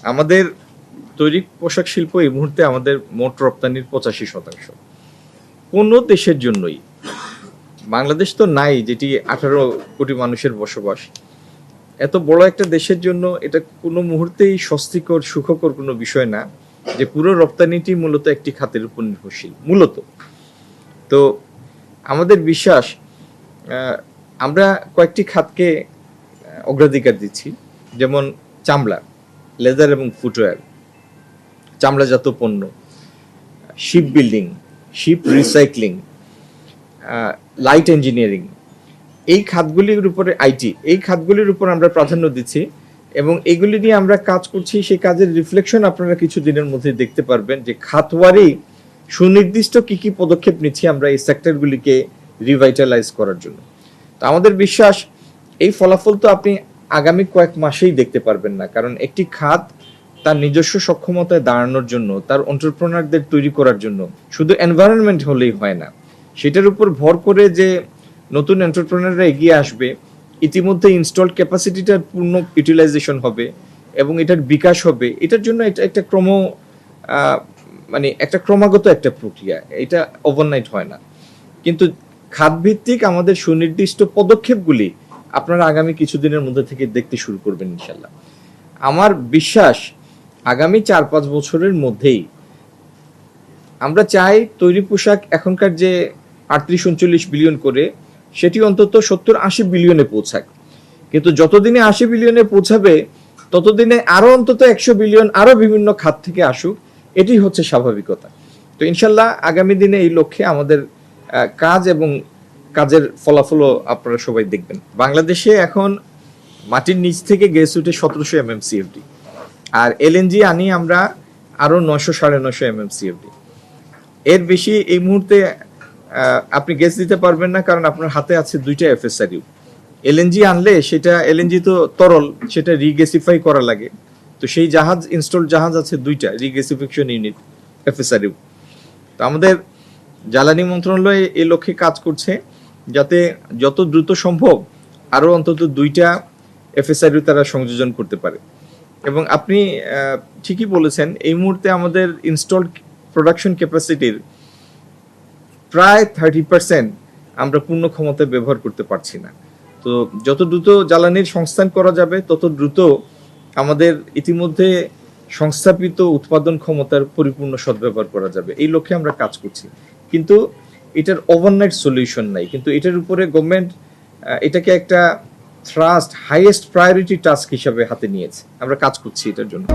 আমাদের তৈরি পোশাক শিল্প এই মুহূর্তে আমাদের মোট রপ্তানির 85%। কোনো দেশের জন্যই, বাংলাদেশ তো নাই যেটি 18 কোটি মানুষের বসবাস, এত বড় একটা দেশের জন্য এটা কোনো মুহূর্তেই স্বস্তিকর সুখকর কোনো বিষয় না যে পুরো রপ্তানিটি মূলত একটি খাতের উপর নির্ভরশীল মূলত। তো আমাদের বিশ্বাস আমরা কয়েকটি খাতকে অগ্রাধিকার দিচ্ছি, যেমন চামড়া, লেদার এবং ফুটওয়্যার, চামড়াজাত পণ্য, ship building, ship recycling, light engineering, এই খাতগুলির উপরে আইটি, এই খাতগুলির উপর আমরা প্রাধান্য দিচ্ছি এবং এগুলি নিয়ে আমরা কাজ করছি। সেই কাজের রিফ্লেকশন আপনারা কিছু দিনের মধ্যে দেখতে পারবেন যে খাতওয়ারি সুনির্দিষ্ট কি কি পদক্ষেপ নিচ্ছি আমরা এই সেক্টরগুলিকে রিভাইটালাইজ করার জন্য। তো আমাদের বিশ্বাস এই ফলাফল তো আপনি আগামী কয়েক মাসেই দেখতে পারবেন না, কারণ একটি খাত তার নিজস্ব সক্ষমতায় দাঁড়ানোর জন্য, তার এন্টারপ্রেনারদের তৈরি করার জন্য শুধু এনভায়রনমেন্ট হলেই হয় না, সেটার উপর ভর করে যে নতুন এন্টারপ্রেনাররা এগিয়ে আসবে, ইতিমধ্যে ইনস্টলড ক্যাপাসিটিটার পূর্ণ ইউটিলাইজেশন হবে এবং এটার বিকাশ হবে, এটার জন্য এটা একটা একটা ক্রমাগত একটা প্রক্রিয়া, এটা ওভারনাইট হয় না। কিন্তু খাতভিত্তিক আমাদের সুনির্দিষ্ট পদক্ষেপগুলি আপনারা আগামী কিছুদিনের মধ্যে থেকে দেখতে শুরু করবেন ইনশাল্লাহ। আমার বিশ্বাস আগামী 4-5 বছরের মধ্যেই আমরা চাই তৈরি পোশাক এখনকার যে 38-39 বিলিয়ন করে সেটি অন্তত 70-80 বিলিয়নে পৌঁছাক। কিন্তু যতদিনে 80 বিলিয়নে পৌঁছাবে ততদিনে আরো অন্তত 100 বিলিয়ন আরো বিভিন্ন খাত থেকে আসুক, এটি হচ্ছে স্বাভাবিকতা। তো ইনশাল্লাহ আগামী দিনে এই লক্ষ্যে আমাদের কাজ এবং কাজের ফলাফলও আপনারা সবাই দেখবেন। বাংলাদেশে এখন মাটির নিচ থেকে গ্যাস উঠে 1700 mmCFD, আর এলএনজি আনি আমরা আরো 900-950 mmCFD। এর বেশি এই মুহূর্তে আপনি গ্যাস দিতে পারবেন না, কারণ আপনার হাতে আছে 2টা FSRU। এলএনজি আনলে সেটা এলএনজি তো তরল, সেটা রিগ্যাসিফাই করা লাগে। তো সেই ইনস্টলড জাহাজ আছে 2টা রিগ্যাসিফিকেশন ইউনিট FSRU। তো আমাদের জ্বালানি মন্ত্রণালয় এই লক্ষ্যে কাজ করছে যাতে যত দ্রুত সম্ভব আরো অন্তত 2টা FSRU তারা সংযোজন করতে পারে। এবং আপনি ঠিকই বলেছেন, এই মুহূর্তে আমাদের ইনস্টলড প্রোডাকশন ক্যাপাসিটির প্রায় 30% আমরা পূর্ণ ক্ষমতায় ব্যবহার করতে পারছি না। তো যত দ্রুত জ্বালানির সংস্থান করা যাবে তত দ্রুত আমাদের ইতিমধ্যে সংস্থাপিত উৎপাদন ক্ষমতার পরিপূর্ণ সদ্ব্যবহার করা যাবে, এই লক্ষ্যে আমরা কাজ করছি। কিন্তু এটার ওভারনাইট সলিউশন নাই, কিন্তু এটার উপরে গভর্নমেন্ট এটাকে একটা হাইয়েস্ট প্রায়োরিটি টাস্ক হিসাবে হাতে নিয়েছে। আমরা কাজ করছি এটার জন্য।